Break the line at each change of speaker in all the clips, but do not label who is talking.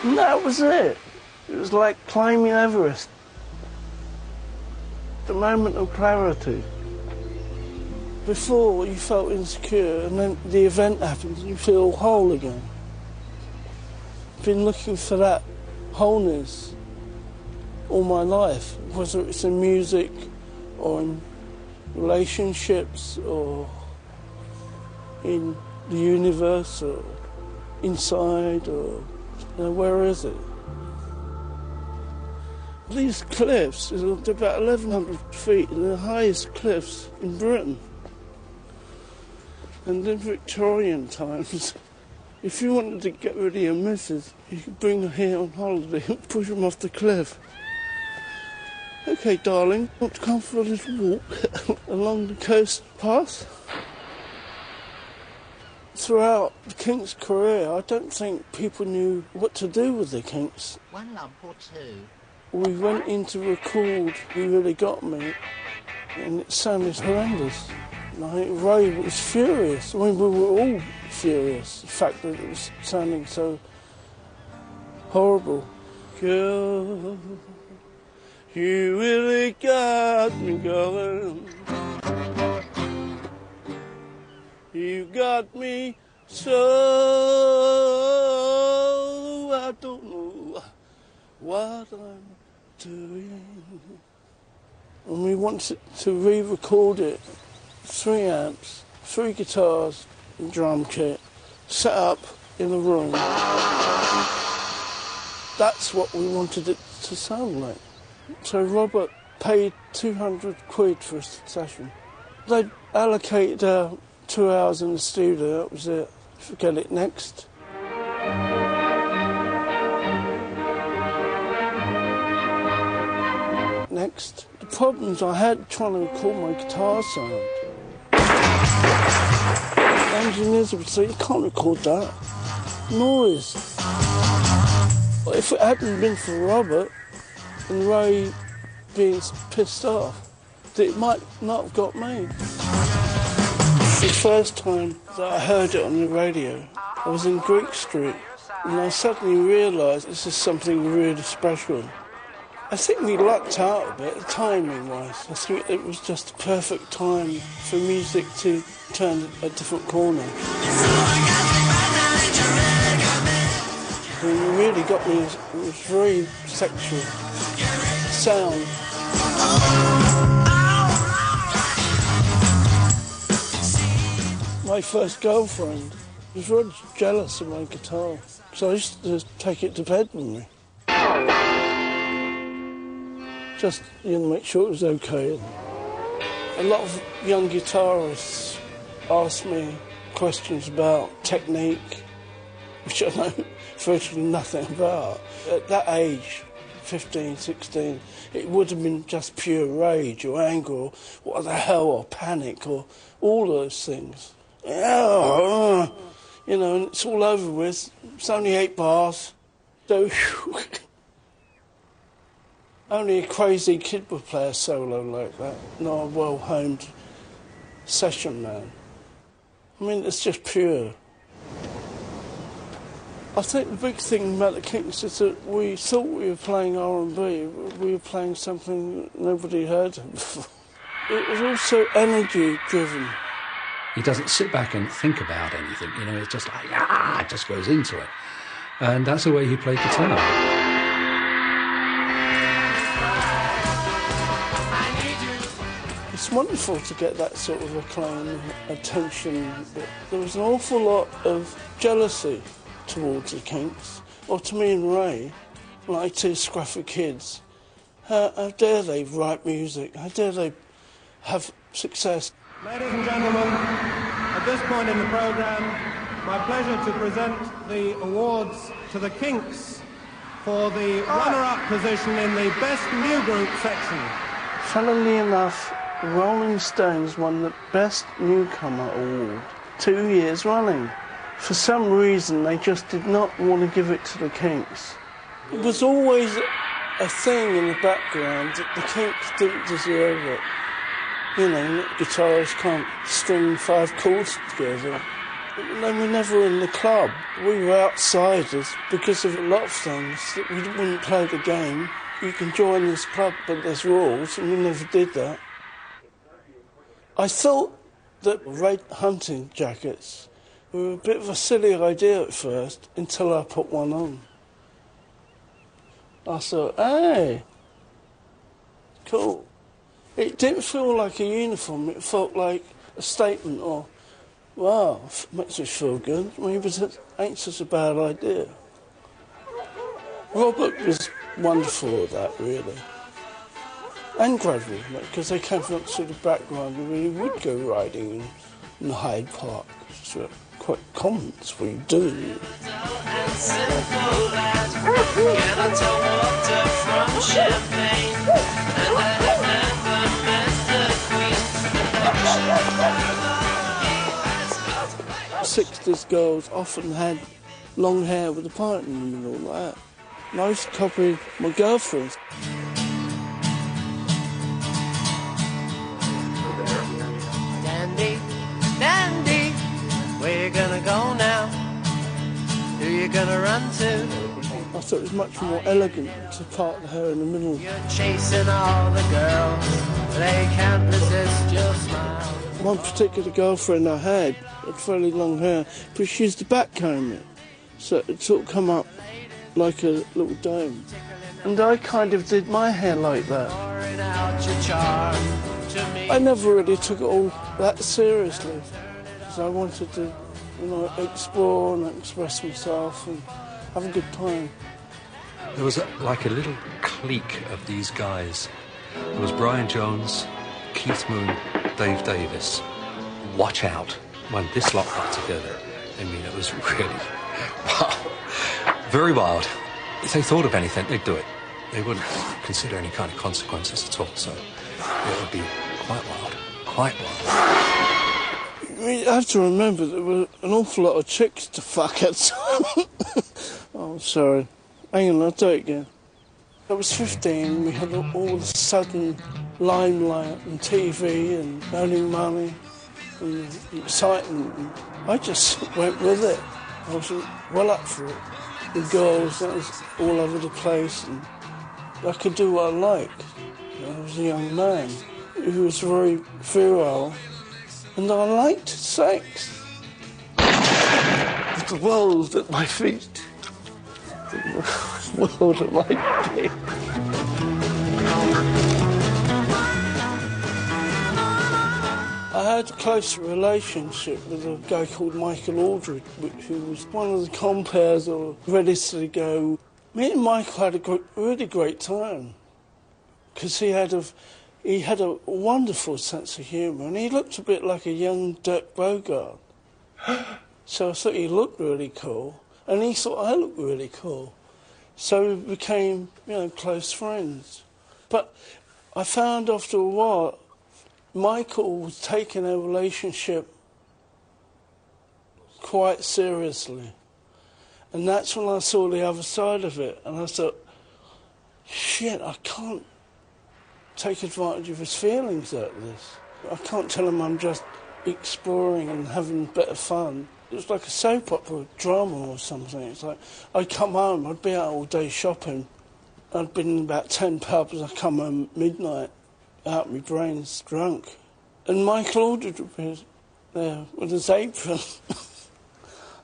And that was it. It was like climbing Everest. The moment of clarity. Before, you felt insecure, and then the event happens and you feel whole again. I've been looking for that wholeness all my life, whether it's in music or in relationships or in the universe or inside or where is it? These cliffs are about 1,100 feet, and the highest cliffs in Britain. And in Victorian times, if you wanted to get rid of your missus, you could bring her here on holiday and push them off the cliff. OK, darling, want to come for a little walk along the coast path? Throughout the Kinks' career, I don't think people knew what to do with the Kinks.
One lump or two.
We went in to record You Really Got Me, and it sounded horrendous. And I think Ray was furious. I mean, we were all furious, the fact that it was sounding so horrible. Girl, you really got me going. You got me so I don't know what I'm doing. And we wanted to re-record it. 3 amps, 3 guitars and drum kit, set up in a room. That's what we wanted it to sound like. So Robert paid 200 quid for a session. They allocated 2 hours in the studio, that was it. Forget it, next. Next. The problems I had trying to record my guitar sound. The engineers would say, you can't record that. Noise. If it hadn't been for Robert and Ray being pissed off, it might not have got made. The first time that I heard it on the radio, I was in Greek Street, and I suddenly realised this is something really special. I think we lucked out a bit, timing-wise. I think it was just the perfect time for music to turn a different corner. And it really got me, it was very sexual sound. My first girlfriend was really jealous of my guitar, so I used to take it to bed with me. Just, make sure it was okay. A lot of young guitarists ask me questions about technique, which I know virtually nothing about. At that age, 15, 16, it would have been just pure rage or anger or what the hell, or panic, or all those things. And it's all over with. It's only 8 bars. So, only a crazy kid would play a solo like that, not a well-honed session man. I mean, it's just pure. I think the big thing about the Kinks is that we thought we were playing R&B, we were playing something that nobody heard of before. It was also energy-driven.
He doesn't sit back and think about anything, it's just like, it just goes into it. And that's the way he played guitar.
It's wonderful to get that sort of acclaim and attention, but there was an awful lot of jealousy towards the Kinks, or to me and Ray, like 2 scruffy kids. How dare they write music? How dare they have success?
Ladies and gentlemen, at this point in the programme, my pleasure to present the awards to the Kinks for the runner-up position in the Best New Group section.
Funnily enough, the Rolling Stones won the Best Newcomer Award 2 years running. For some reason, they just did not want to give it to the Kinks. It was always a thing in the background that the Kinks didn't deserve it. Guitarists can't string 5 chords together. They were never in the club. We were outsiders because of a lot of things. That we wouldn't play the game. You can join this club, but there's rules, and we never did that. I thought that red hunting jackets were a bit of a silly idea at first, until I put one on. I thought, hey, cool. It didn't feel like a uniform, it felt like a statement, or, wow, makes me feel good. Maybe it ain't such a bad idea. Robert was wonderful at that, really. And Gradwell, because they came from sort of background and really would go riding in Hyde Park. So quite common, that's what you do. '60s girls often had long hair with a part in the middle like that. And I used to copy my girlfriends.
Dandy, Dandy, where you gonna go now? Who you gonna run to?
I thought it was much more elegant to part the hair in the middle.
You're chasing all the girls, they can't resist your smile.
One particular girlfriend I had fairly long hair, but she used to backcomb it, so it sort of come up like a little dome. And I kind of did my hair like that. I never really took it all that seriously, because I wanted to, explore and express myself and have a good time.
There was like a little clique of these guys. There was Brian Jones, Keith Moon, Dave Davis. Watch out when this lot got together. I mean, it was really, wow, very wild. If they thought of anything, they'd do it. They wouldn't consider any kind of consequences at all, so it would be quite wild, quite wild.
You have to remember there were an awful lot of chicks to fuck at. Oh, sorry. Hang on, I'll do it again. I was 15, we had all the sudden limelight and TV and earning money and excitement. And I just went with it. I was well up for it. The girls, that was all over the place, and I could do what I liked. I was a young man who was very virile, and I liked sex. The world at my feet. The world at my feet. I had a close relationship with a guy called Michael Aldridge, who was one of the compares or ready to go. Me and Michael had a really great time, because he had a wonderful sense of humour, and he looked a bit like a young Dirk Bogarde. So I thought he looked really cool, and he thought I looked really cool. So we became, close friends. But I found after a while, Michael was taking our relationship quite seriously. And that's when I saw the other side of it. And I thought, shit, I can't take advantage of his feelings like this. I can't tell him I'm just exploring and having a bit of fun. It was like a soap opera, drama or something. It's like, I'd come home, I'd be out all day shopping. I'd been in about 10 pubs, I'd come home at midnight, out my brains, drunk. And Michael Aldridge would be there with his apron.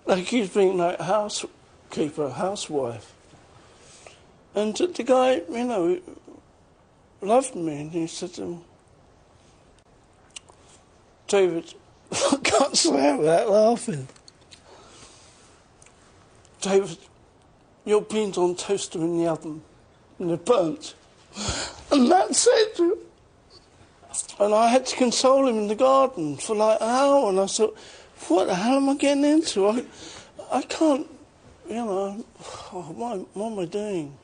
Like he's being like housekeeper, housewife. And the guy, loved me, and he said to him, David, I can't swear without laughing. David, your beans on toast are in the oven, and they're burnt. And that's it. And I had to console him in the garden for like an hour, and I thought, what the hell am I getting into? I can't, what am I doing?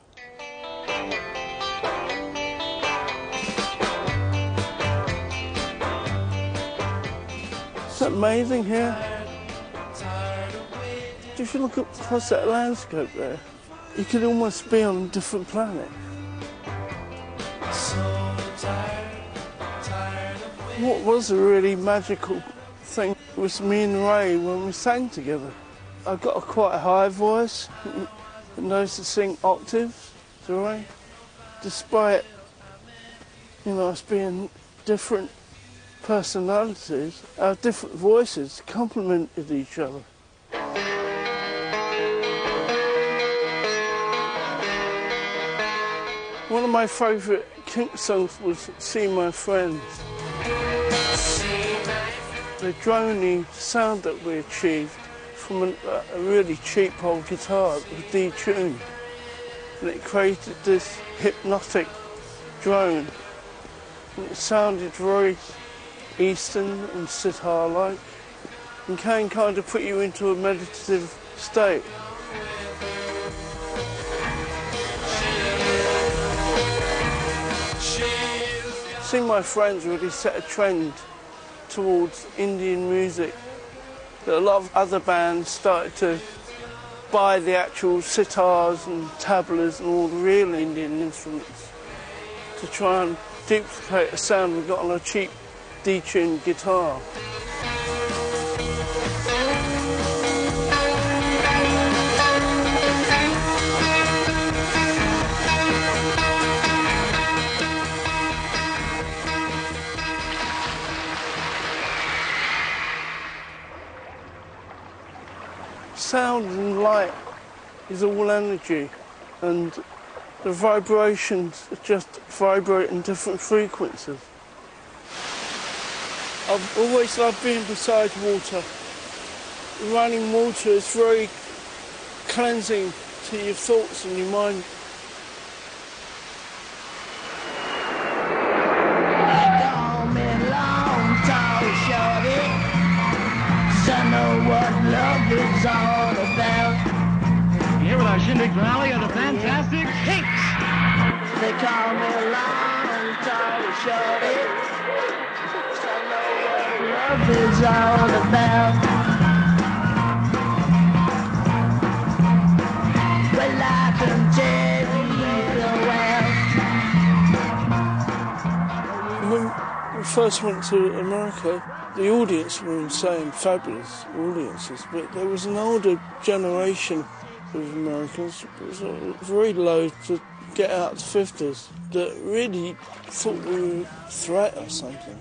Is that amazing here? If you look across that landscape there, you could almost be on a different planet. What was a really magical thing was was me and Ray when we sang together. I got quite a high voice and knows to sing octaves to Ray. Despite, us being different personalities, our different voices complemented each other. One of my favourite Kinks songs was See My Friends. The droney sound that we achieved from a really cheap old guitar that was detuned, and it created this hypnotic drone, and it sounded very Eastern and sitar-like, and can kind of put you into a meditative state. See My Friends really set a trend towards Indian music, that a lot of other bands started to buy the actual sitars and tablas and all the real Indian instruments to try and duplicate a sound we got on a cheap detuned guitar. Sound and light is all energy, and the vibrations just vibrate in different frequencies. I've always loved being beside water. Running water is very cleansing to your thoughts and your mind.
What love is all about.
Here with our Shindig finale of the fantastic Kinks.
They call me long, tall, shorty. I know what love is all about. Well, I can tell you
When we first went to America, the audience were insane, fabulous audiences, but there was an older generation of Americans, it was very low to get out the 50s, that really thought we were a threat or something.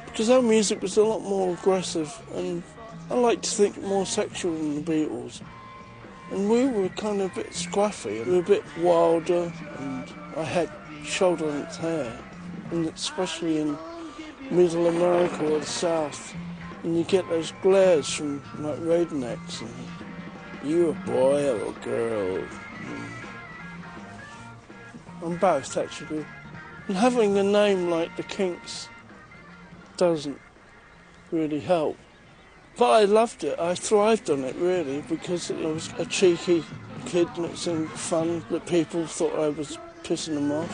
Because our music was a lot more aggressive and I like to think more sexual than the Beatles. And we were kind of a bit scruffy, we were a bit wilder, and I had shoulder-length hair, and especially in Middle America or the South, and you get those glares from like rednecks, and you a boy or a girl. I'm both actually. And having a name like the Kinks doesn't really help. But I loved it, I thrived on it really, because I was a cheeky kid and it seemed fun that people thought I was pissing them off.